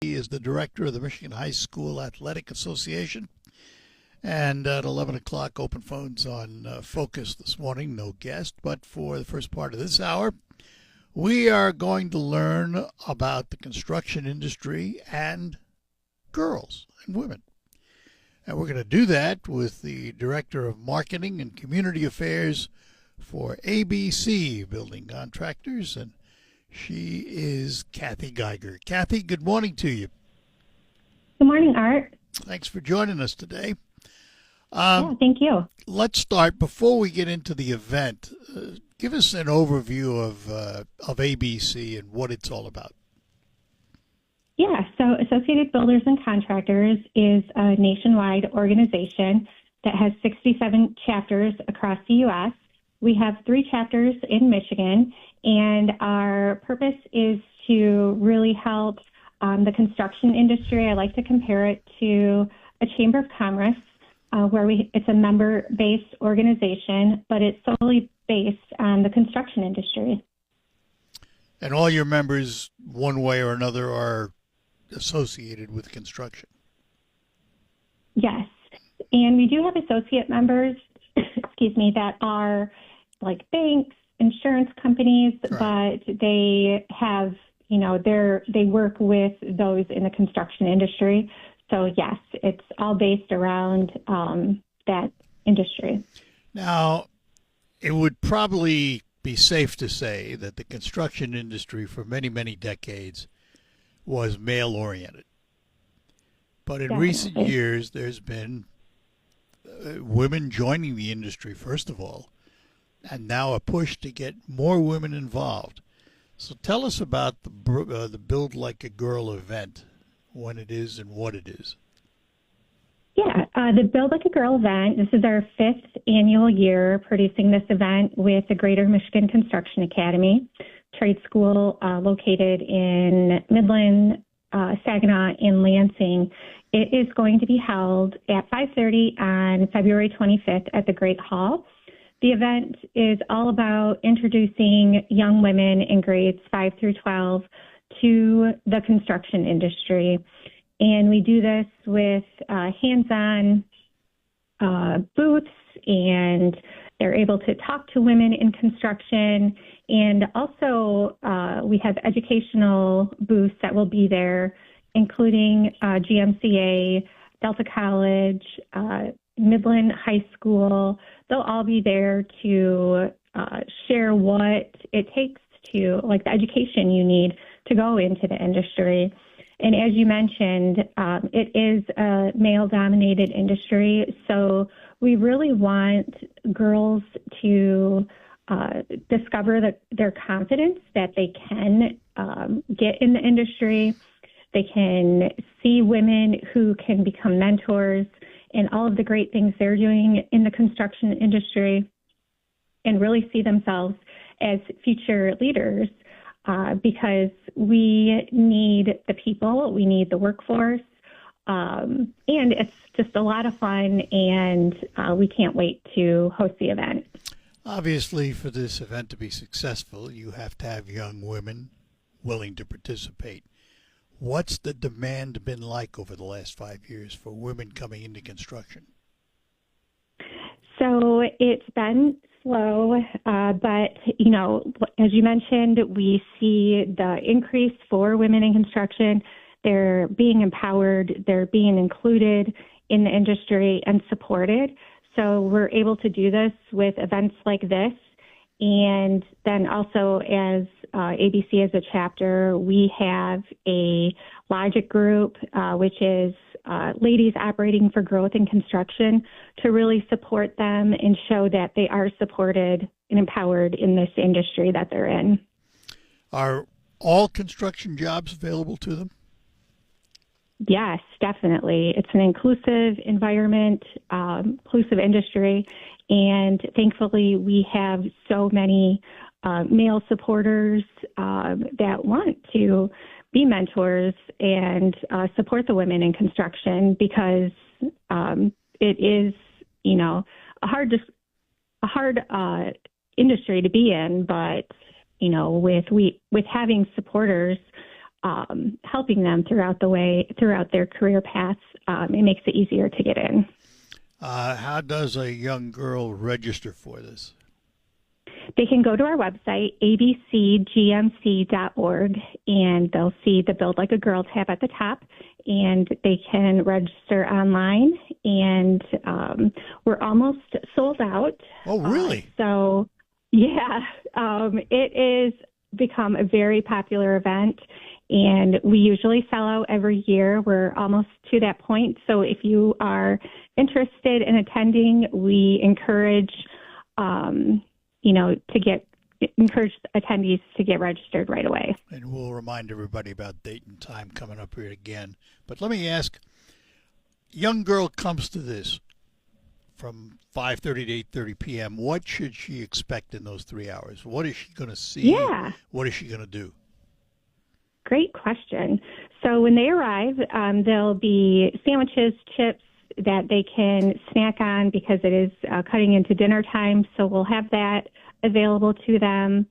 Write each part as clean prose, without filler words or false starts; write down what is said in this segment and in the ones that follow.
He is the director of the Michigan High School Athletic Association. And at 11 o'clock, open phones on Focus this morning. No guest, but for the first part of this hour, we are going to learn about the construction industry and girls and women. And we're going to do that with the Director of Marketing and Community Affairs for ABC Building Contractors, and she is Kathy Geiger. Kathy, good morning to you. Good morning, Art. Thanks for joining us today. Thank you. Let's start, before we get into the event, give us an overview of ABC and what it's all about. Yeah, so Associated Builders and Contractors is a nationwide organization that has 67 chapters across the U.S. We have 3 chapters in Michigan, and our purpose is to really help the construction industry. I like to compare it to a chamber of commerce, where it's a member-based organization, but it's solely based on the construction industry. And all your members, one way or another, are associated with construction. Yes, and we do have associate members, that are like banks, insurance companies, Right. but they have, they work with those in the construction industry. So yes, it's all based around that industry. Now, it would probably be safe to say that the construction industry for many, many decades was male-oriented. But in recent Definitely. years, there's been women joining the industry, first of all, and now a push to get more women involved. So tell us about the Build Like a Girl event, when it is and what it is. Yeah, the Build Like a Girl event, this is our 5th annual year producing this event with the Greater Michigan Construction Academy trade school located in Midland, Saginaw, and Lansing. It is going to be held at 5:30 on February 25th at the Great Hall. The event is all about introducing young women in grades 5 through 12 to the construction industry. And we do this with hands-on booths, and they're able to talk to women in construction. And also we have educational booths that will be there, including GMCA, Delta College, Midland High School. They'll all be there to share what it takes to, like, the education you need to go into the industry. And as you mentioned, it is a male-dominated industry, so we really want girls to discover their confidence that they can get in the industry. They can see women who can become mentors and all of the great things they're doing in the construction industry, and really see themselves as future leaders. Because we need the people, we need the workforce, and it's just a lot of fun, and we can't wait to host the event. Obviously, for this event to be successful, you have to have young women willing to participate. What's the demand been like over the last 5 years for women coming into construction? So it's been slow, but, as you mentioned, we see the increase for women in construction. They're being empowered, they're being included in the industry and supported. So we're able to do this with events like this. And then also, as ABC as a chapter, we have a Logic group, which is ladies operating for growth in construction, to really support them and show that they are supported and empowered in this industry that they're in. Are all construction jobs available to them? Yes, definitely. It's an inclusive environment, inclusive industry, and thankfully we have so many male supporters that want to be mentors and support the women in construction, because it is, a hard industry to be in, but with having supporters helping them throughout their career paths. It makes it easier to get in. How does a young girl register for this? They can go to our website, abcgmc.org, and they'll see the Build Like a Girl tab at the top, and they can register online. And we're almost sold out. Oh, really? So, yeah, it is become a very popular event, and we usually sell out every year. We're almost to that point. So if you are interested in attending, we encourage encourage attendees to get registered right away. And we'll remind everybody about date and time coming up here again. But let me ask, young girl comes to this from 5:30 to 8:30 p.m. What should she expect in those 3 hours? What is she going to see? Yeah. What is she going to do? Great question. So when they arrive, there'll be sandwiches, chips that they can snack on because it is cutting into dinner time. So we'll have that available to them.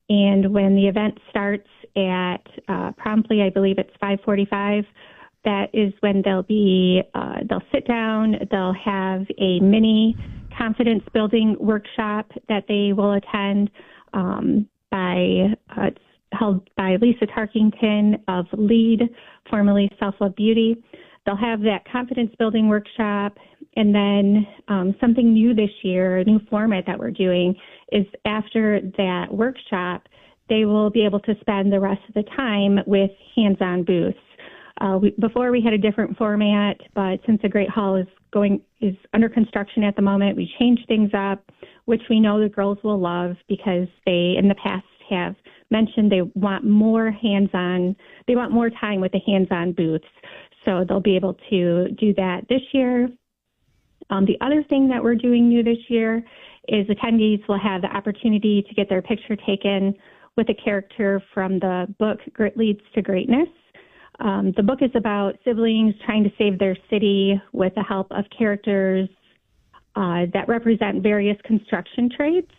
And when the event starts at promptly, I believe it's 5:45, that is when they'll sit down, they'll have a mini confidence building workshop that they will attend it's held by Lisa Tarkington of LEAD, formerly Self Love Beauty. They'll have that confidence building workshop. And then something new this year, a new format that we're doing, is after that workshop, they will be able to spend the rest of the time with hands-on booths. Before we had a different format, but since the Great Hall is under construction at the moment, we changed things up, which we know the girls will love because they in the past have mentioned they want more hands-on. They want more time with the hands-on booths, so they'll be able to do that this year. The other thing that we're doing new this year is attendees will have the opportunity to get their picture taken with a character from the book Grit Leads to Greatness. The book is about siblings trying to save their city with the help of characters that represent various construction trades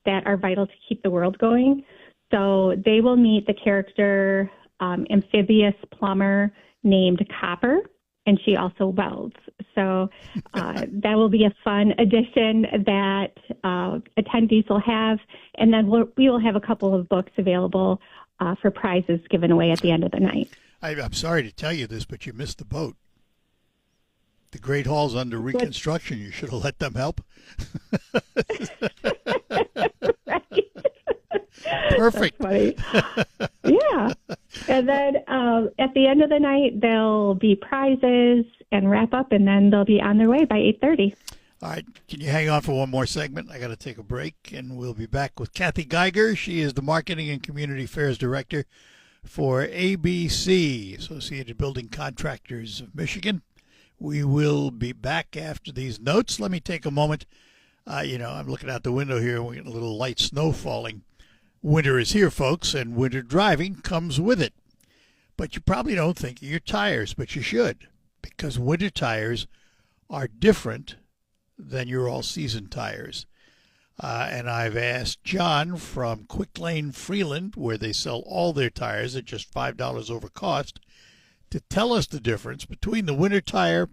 that are vital to keep the world going. So they will meet the character amphibious plumber named Copper, and she also welds. So that will be a fun addition that attendees will have. And then we will have a couple of books available for prizes given away at the end of the night. I'm sorry to tell you this, but you missed the boat. The Great Hall's under reconstruction. You should have let them help. Right. Perfect. Yeah. And then at the end of the night, there'll be prizes and wrap up, and then they'll be on their way by 8:30. All right. Can you hang on for one more segment? I got to take a break, and we'll be back with Kathy Geiger. She is the Marketing and Community Affairs Director for ABC, Associated Building Contractors of Michigan. We will be back after these notes. Let me take a moment. I'm looking out the window here, and we're getting a little light snow falling. Winter is here, folks, and winter driving comes with it. But you probably don't think of your tires, but you should, because winter tires are different than your all-season tires. And I've asked John from Quick Lane Freeland, where they sell all their tires at just $5 over cost, to tell us the difference between the winter tire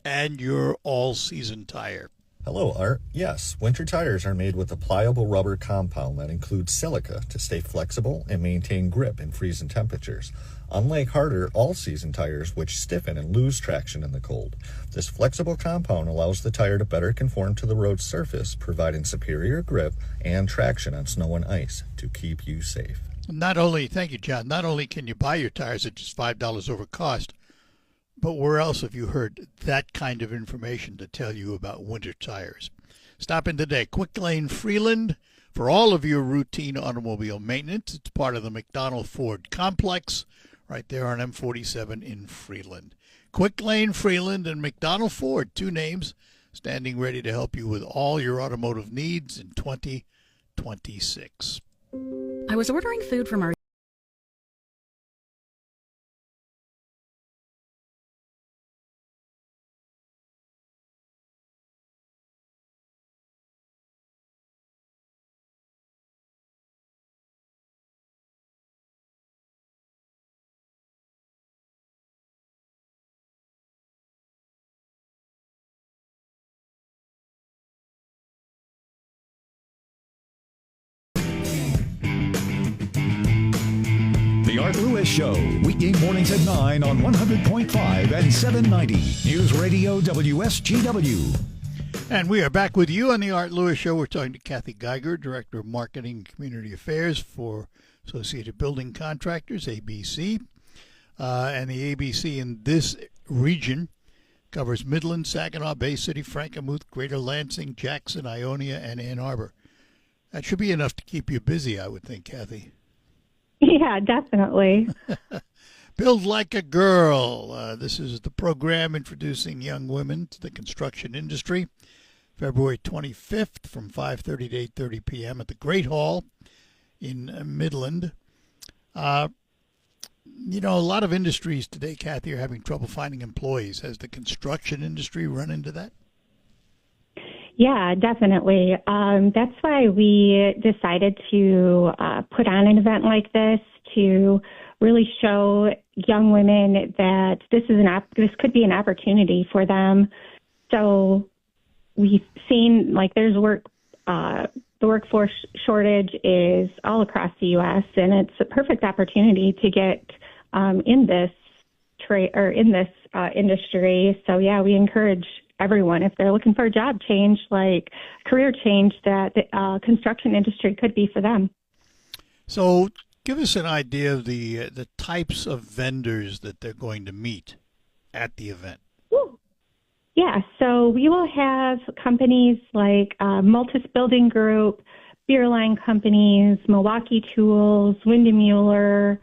and your all-season tire. Hello, Art. Yes, winter tires are made with a pliable rubber compound that includes silica to stay flexible and maintain grip in freezing temperatures, unlike harder all-season tires which stiffen and lose traction in the cold. This flexible compound allows the tire to better conform to the road surface, providing superior grip and traction on snow and ice to keep you safe. Thank you, John, not only can you buy your tires at just $5 over cost, but where else have you heard that kind of information to tell you about winter tires? Stop in today. Quick Lane Freeland for all of your routine automobile maintenance. It's part of the McDonald Ford complex right there on M47 in Freeland. Quick Lane Freeland and McDonald Ford, two names standing ready to help you with all your automotive needs in 2026. I was ordering food from our Art Lewis Show, weekday mornings at 9 on 100.5 and 790. News Radio WSGW. And we are back with you on the Art Lewis Show. We're talking to Kathy Geiger, Director of Marketing and Community Affairs for Associated Building Contractors, ABC. And the ABC in this region covers Midland, Saginaw, Bay City, Frankenmuth, Greater Lansing, Jackson, Ionia, and Ann Arbor. That should be enough to keep you busy, I would think, Kathy. Yeah, definitely. Build Like a Girl. This is the program introducing young women to the construction industry. February 25th from 5:30 to 8:30 p.m. at the Great Hall in Midland. A lot of industries today, Kathy, are having trouble finding employees. Has the construction industry run into that? Yeah, definitely. That's why we decided to put on an event like this to really show young women that this could be an opportunity for them. So we've seen there's the workforce shortage is all across the U.S. and it's a perfect opportunity to get in this trade or in this industry. So yeah, we encourage everyone, if they're looking for a job change, like career change, that the construction industry could be for them. So give us an idea of the types of vendors that they're going to meet at the event. Yeah, so we will have companies like Multis Building Group, Beerline Companies, Milwaukee Tools, Windemuller,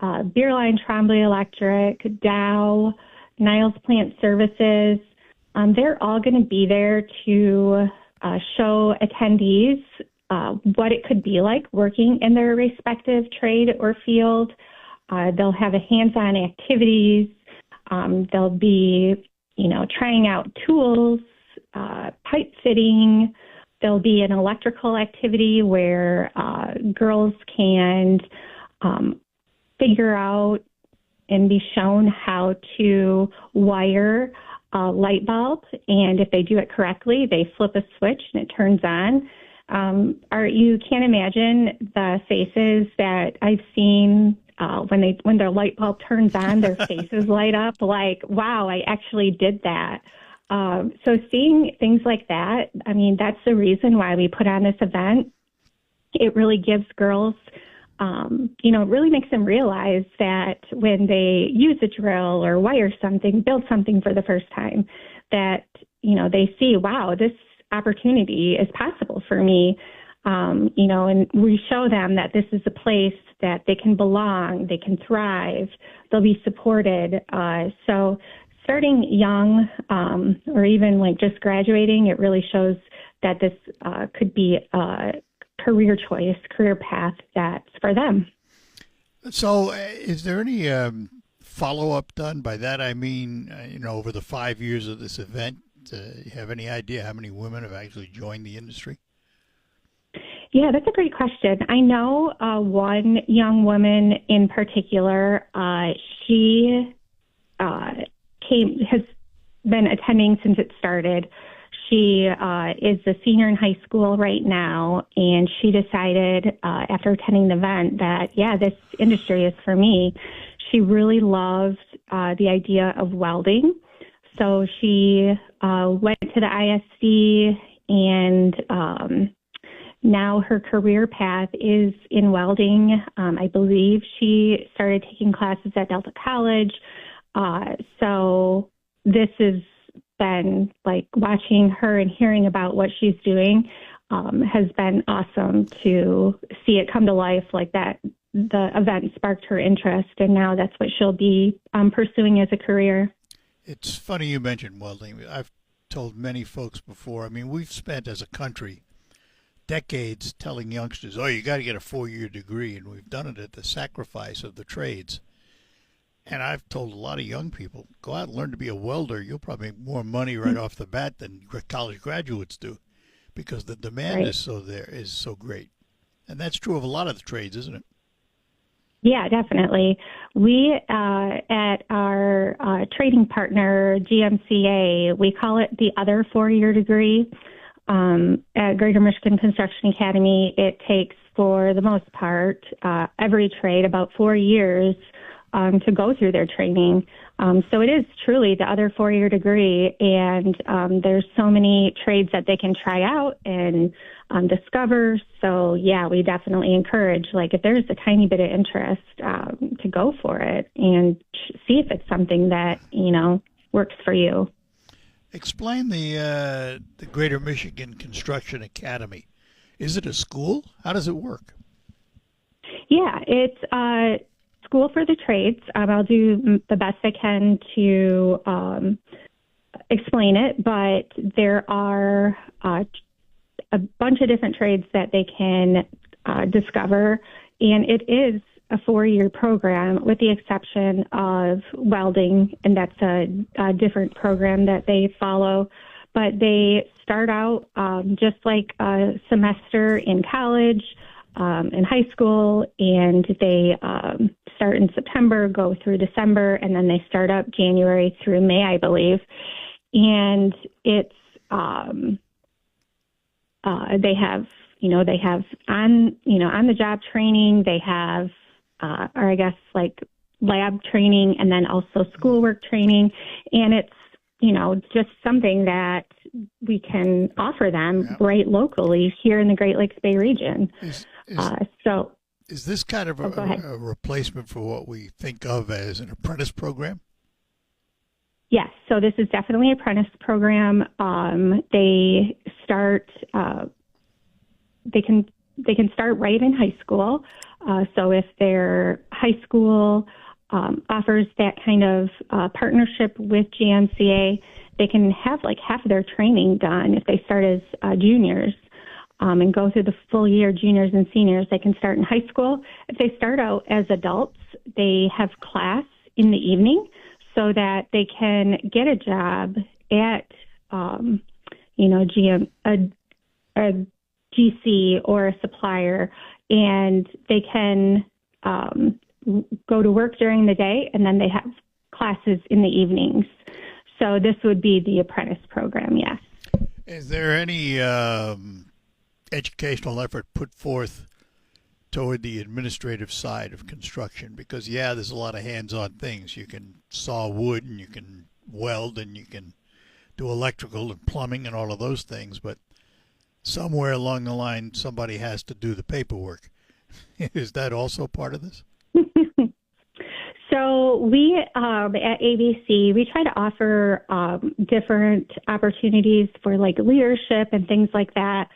Beerline Trombley Electric, Dow, Niles Plant Services. They're all going to be there to show attendees what it could be like working in their respective trade or field. They'll have hands-on activities. They'll be, trying out tools, pipe fitting. There'll be an electrical activity where girls can figure out and be shown how to wire a light bulb, and if they do it correctly, they flip a switch and it turns on. You can't imagine the faces that I've seen when their light bulb turns on, their faces light up like, wow, I actually did that. So seeing things like that, that's the reason why we put on this event. It really gives girls, it really makes them realize that when they use a drill or wire something, build something for the first time, that, they see, wow, this opportunity is possible for me. And we show them that this is a place that they can belong, they can thrive, they'll be supported. So starting young or even just graduating, it really shows that this could be a career choice, career path that's for them. So is there any follow-up done? By that I mean, over the 5 years of this event, you have any idea how many women have actually joined the industry? Yeah, that's a great question. I know one young woman in particular. She has been attending since it started. She is a senior in high school right now, and she decided after attending the event that, this industry is for me. She really loved the idea of welding. So she went to the ISC, and now her career path is in welding. I believe she started taking classes at Delta College. So this has been watching her and hearing about what she's doing has been awesome to see it come to life like that. The event sparked her interest, and now that's what she'll be pursuing as a career. It's funny you mentioned welding. I've told many folks before, we've spent as a country decades telling youngsters, you got to get a 4-year degree, and we've done it at the sacrifice of the trades. And I've told a lot of young people, go out and learn to be a welder. You'll probably make more money right off the bat than college graduates do, because the demand is so great. And that's true of a lot of the trades, isn't it? Yeah, definitely. We, at our trading partner, GMCA, we call it the other 4-year degree. At Greater Michigan Construction Academy, it takes for the most part, every trade, about 4 years to go through their training. So it is truly the other 4-year degree, and there's so many trades that they can try out and discover. So, yeah, we definitely encourage, like, if there's a tiny bit of interest, to go for it and see if it's something that, works for you. Explain the Greater Michigan Construction Academy. Is it a school? How does it work? Yeah, it's a school for the trades. I'll do the best I can to explain it, but there are a bunch of different trades that they can discover, and it is a 4-year program with the exception of welding, and that's a different program that they follow. But they start out just like a semester in college, in high school, and they start in September, go through December, and then they start up January through May, I believe. And it's they have on the job training, they have or I guess like lab training, and then also schoolwork training, and it's just something that we can offer them right locally here in the Great Lakes Bay region. Is this kind of a replacement for what we think of as an apprentice program? Yes, so this is definitely an apprentice program. They start. They can start right in high school. So if their high school offers that kind of partnership with GMCA, they can have like half of their training done if they start as juniors and go through the full year. Juniors and seniors, they can start in high school. If they start out as adults, they have class in the evening so that they can get a job at a GC or a supplier, and they can go to work during the day, and then they have classes in the evenings. So this would be the apprentice program, yes. Is there any educational effort put forth toward the administrative side of construction? Because, there's a lot of hands-on things. You can saw wood, and you can weld, and you can do electrical and plumbing and all of those things, but somewhere along the line, somebody has to do the paperwork. Is that also part of this? So we at ABC, we try to offer different opportunities for like leadership and things like that,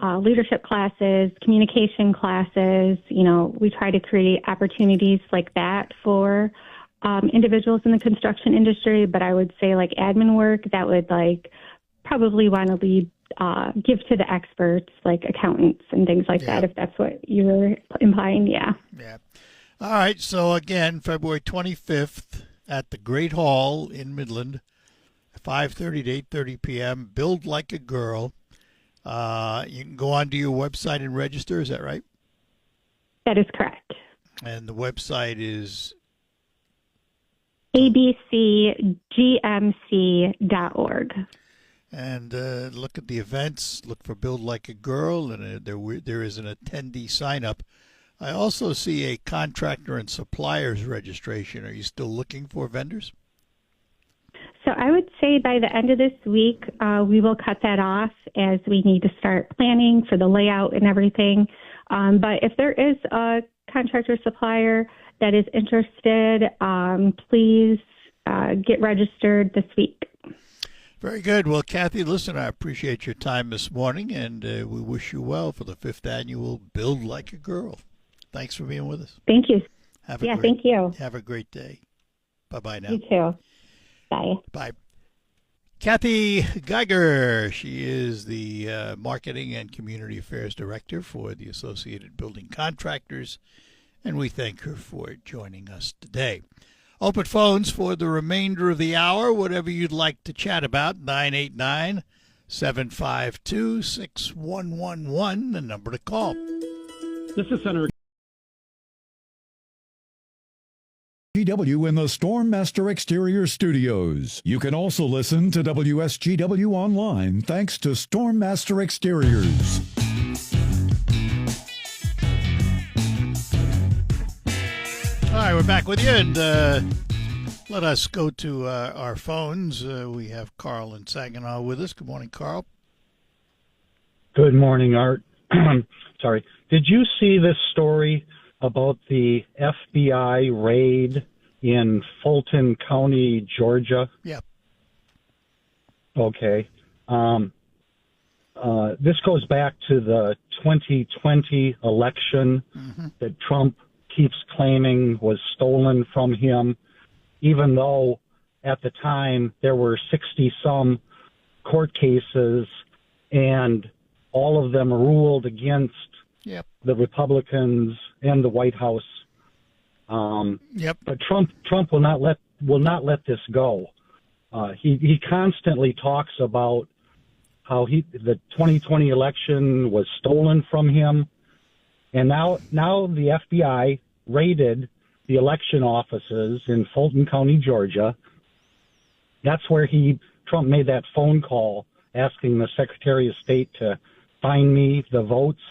leadership classes, communication classes. We try to create opportunities like that for individuals in the construction industry. But I would say like admin work, that would probably want to lead give to the experts like accountants and things like that, if that's what you were implying. Yeah. All right. So again, February 25th at the Great Hall in Midland, 5:30 to 8:30 p.m. Build Like a Girl. You can go onto your website and register. Is that right? That is correct. And the website is abcgmc.org. And look at the events. Look for Build Like a Girl, and there is an attendee sign-up. I also see a contractor and suppliers registration. Are you still looking for vendors? So I would say by the end of this week, we will cut that off as we need to start planning for the layout and everything. But if there is a contractor supplier that is interested, please get registered this week. Very good. Well, Kathy, listen, I appreciate your time this morning, and we wish you well for the 5th annual Build Like a Girl. Thanks for being with us. Thank you. Thank you. Have a great day. Bye-bye now. You too. Bye. Bye. Kathy Geiger, she is the Marketing and Community Affairs Director for the Associated Building Contractors, and we thank her for joining us today. Open phones for the remainder of the hour, whatever you'd like to chat about, 989-752-6111, the number to call. This is Senator GW in the Stormmaster Exterior Studios. You can also listen to WSGW online thanks to Stormmaster Exteriors. right, we're back with you, and let us go to our phones. We have Carl in Saginaw with us. Good morning, Carl. Good morning, Art. Sorry. Did you see this story about the FBI raid in Fulton County, Georgia? Yeah. Okay. This goes back to the 2020 election that Trump keeps claiming was stolen from him, even though at the time there were 60-some court cases and all of them ruled against the Republicans and the White House. But Trump will not let this go. He constantly talks about how the 2020 election was stolen from him, and now the FBI raided the election offices in Fulton County, Georgia. That's where Trump made that phone call asking the Secretary of State to find me the votes.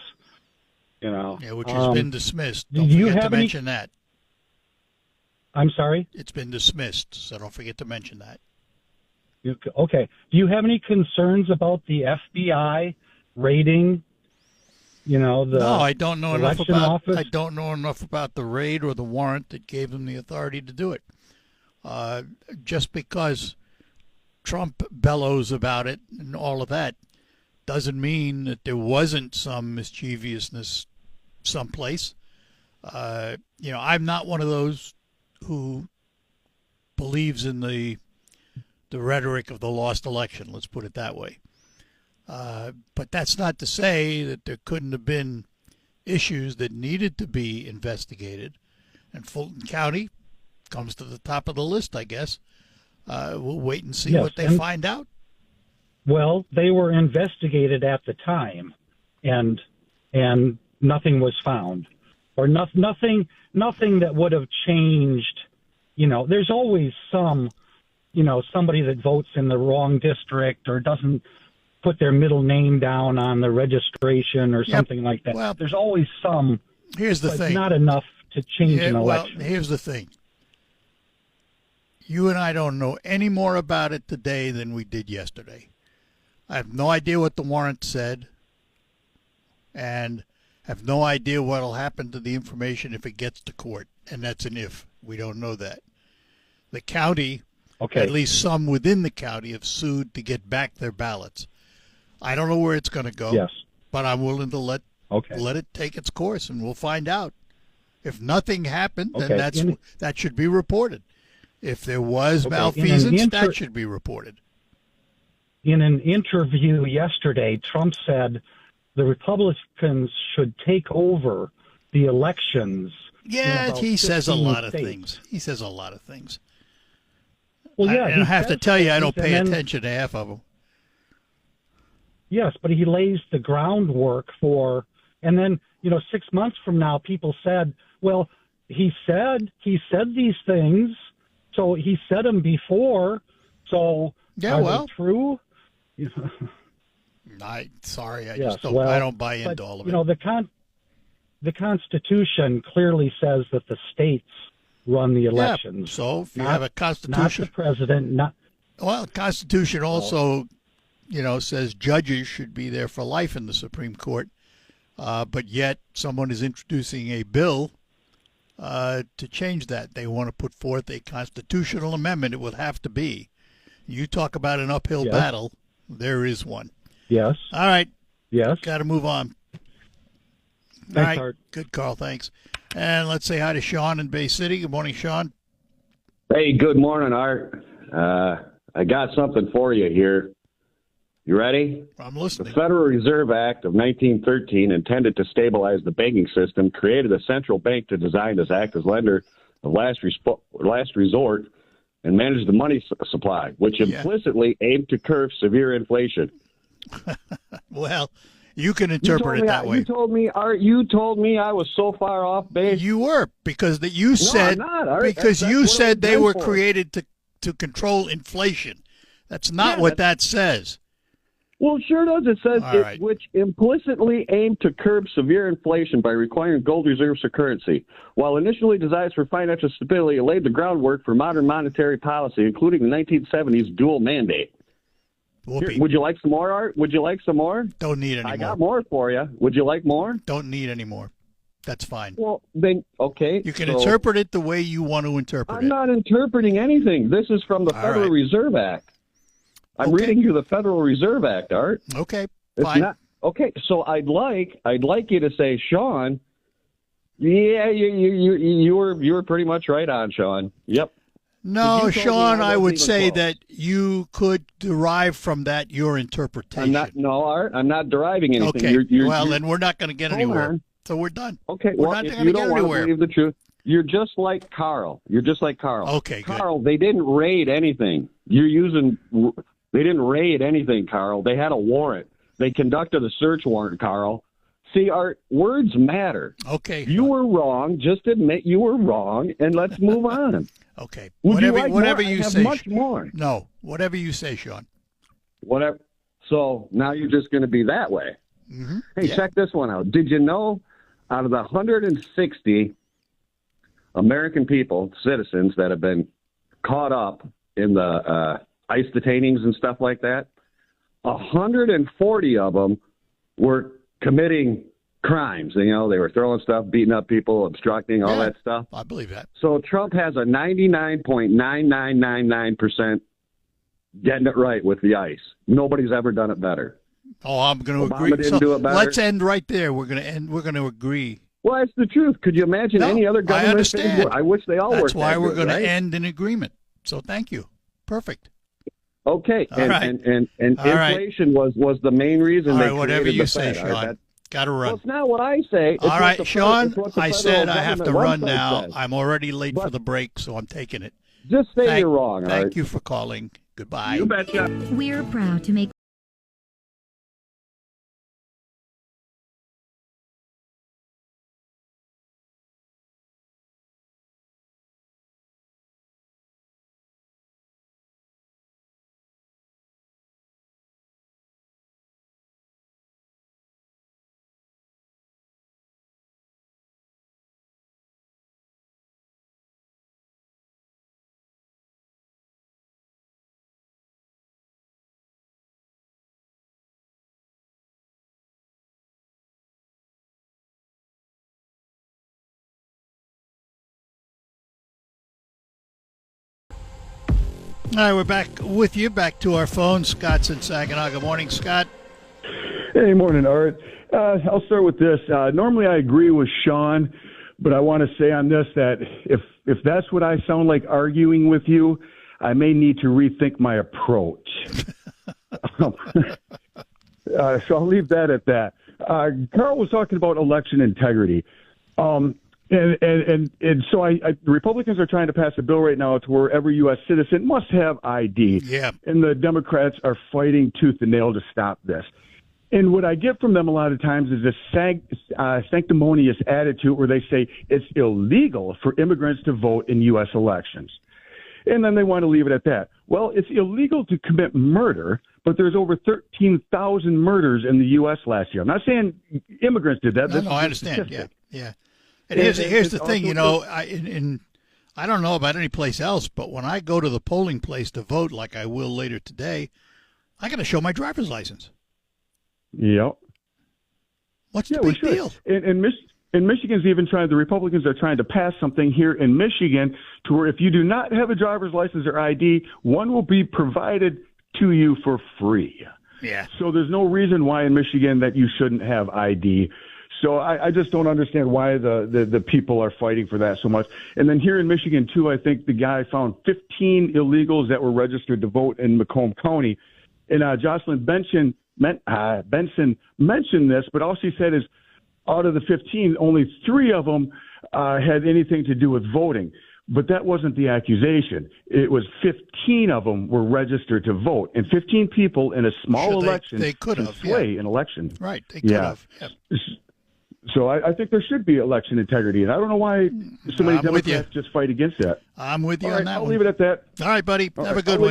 Which has been dismissed. Do Don't you forget to have any- mention that. I'm sorry? It's been dismissed, so don't forget to mention that. Okay. Do you have any concerns about the FBI raiding, No, I don't know enough election about. office? I don't know enough about the raid or the warrant that gave them the authority to do it. Just because Trump bellows about it and all of that doesn't mean that there wasn't some mischievousness someplace. I'm not one of those who believes in the rhetoric of the lost election. Let's put it that way. But that's not to say that there couldn't have been issues that needed to be investigated. And Fulton County comes to the top of the list, I guess. We'll wait and see what they find out. Well, they were investigated at the time, and nothing was found, or nothing that would have changed. There's always somebody that votes in the wrong district or doesn't put their middle name down on the registration or something like that. Well, there's always some. Here's the thing. Not enough to change an election. Well, here's the thing. You and I don't know any more about it today than we did yesterday. I have no idea what the warrant said, and have no idea what will happen to the information if it gets to court, and that's an if. We don't know that. The county, at least some within the county, have sued to get back their ballots. I don't know where it's going to go, but I'm willing to let it take its course, and we'll find out. If nothing happened, then that should be reported. If there was malfeasance, that should be reported. In an interview yesterday, Trump said the Republicans should take over the elections. Yeah, he says a lot of things. He says a lot of things. Well, I have to tell you, I don't pay attention to half of them. Yes, but he lays the groundwork for, and then, 6 months from now, people said, well, he said these things, so he said them before, so are they true? I don't buy into all of it. The Constitution clearly says that the states run the elections. So if you have a Constitution, not the president, the Constitution also, says judges should be there for life in the Supreme Court, but yet someone is introducing a bill to change that. They want to put forth a constitutional amendment. It would have to be. You talk about an uphill battle. There is one. Yes. All right. Yes. Got to move on. Thanks, all right. Art. Good, Carl. Thanks. And let's say hi to Sean in Bay City. Good morning, Sean. Hey, good morning, Art. I got something for you here. You ready? I'm listening. The Federal Reserve Act of 1913, intended to stabilize the banking system, created a central bank designed to act as lender of last resort and manage the money supply, which implicitly aimed to curb severe inflation. Well, you can interpret it that way. You told me, Art. You told me I was so far off base. You were, because you said they were created to control inflation. That's not what that says. Well, it sure does. It says All right. which implicitly aimed to curb severe inflation by requiring gold reserves for currency. While initially designed for financial stability, it laid the groundwork for modern monetary policy, including the 1970s dual mandate. Here, Whoopee. would you like some more, Art? Would you like some more? Don't need any I more. got more for you. Would you like more? Don't need any more. That's fine. Well, then, okay. You can so interpret it the way you want to interpret I'm it. not interpreting anything. This is from the All Federal right. Reserve Act. I'm Okay. reading you the Federal Reserve Act, Art. Okay, It's fine. not okay. So I'd like you to say, Sean. Yeah, you were pretty much right on, Sean. Yep. No, If you told me Sean, I I would wasn't say even close. that you could derive from that your interpretation. Art. I'm not deriving anything. Okay, You're, well, then we're not going to get Hold anywhere. on. So we're done. Okay. We're Well, not if gonna you get don't want to anywhere. believe the truth, you're just like Carl. Okay, good. Carl, they didn't raid anything. They didn't raid anything, Carl. They had a warrant. They conducted a search warrant, Carl. See, Art, words matter. Okay. You were wrong. Just admit you were wrong, and let's move on. Okay. Would Whatever, you like whatever more? I you have say. much more. No, whatever you say, Sean. Whatever. So now you're just going to be that way. Mm-hmm. Hey, Yeah. check this one out. Did you know out of the 160 American people, citizens that have been caught up in the ICE detainings and stuff like that, 140 of them were committing crimes. You know, they were throwing stuff, beating up people, obstructing, all Yeah. that stuff. I believe that. So Trump has a 99.9999% getting it right with the ICE. Nobody's ever done it better. Oh, I'm going to Obama agree. didn't do it better. Let's end right there. We're going to end. We're going to agree. Well, that's the truth. Could you imagine No, any other I government? understand. I wish they all That's worked. why that we're good, going right? to end in agreement. So thank you. Perfect. Okay, All and, right. and All right. inflation was the main reason All they right, whatever created you the say, Fed. All right, Sean. that- Got to Well, run. it's not what I say. It's All what right, the Sean, it's what the I federal said I have to government run website now. says. I'm already late for But- the break, so I'm taking it. Just say you're wrong. Thank Art. you for calling. Goodbye. You betcha. We're proud to make All right, we're back with you. Back to our phone. Scott's in Saginaw. Good morning, Scott. Hey, morning, Art. I'll start with this. Normally, I agree with Sean, but I want to say on this that if that's what I sound like arguing with you, I may need to rethink my approach. So I'll leave that at that. Carl was talking about election integrity. And so the Republicans are trying to pass a bill right now to where every U.S. citizen must have ID. Yeah. And the Democrats are fighting tooth and nail to stop this. And what I get from them a lot of times is this sanctimonious attitude where they say it's illegal for immigrants to vote in U.S. elections. And then they want to leave it at that. Well, it's illegal to commit murder, but there's over 13,000 murders in the U.S. last year. I'm not saying immigrants did that. No, This no, is I a understand. Yeah, statistic. yeah. And here's it's the thing, also you know, I don't know about any place else, but when I go to the polling place to vote, like I will later today, I got to show my driver's license. Yep. What's the we big should. deal? And Michigan's even trying, the Republicans are trying to pass something here in Michigan to where if you do not have a driver's license or ID, one will be provided to you for free. Yeah. So there's no reason why in Michigan that you shouldn't have ID. So I just don't understand why the people are fighting for that so much. And then here in Michigan, too, I think the guy found 15 illegals that were registered to vote in Macomb County. And Jocelyn Benson mentioned this, but all she said is out of the 15, only 3 of them had anything to do with voting. But that wasn't the accusation. It was 15 of them were registered to vote. And 15 people in a small election they could can have, sway an election. Right, they could have. Yeah. So I think there should be election integrity. And I don't know why so many I'm with you. Democrats just fight against that. I'm with you All on right, that I'll one. leave it at that. All right, buddy. All Have right, a good I'll leave one.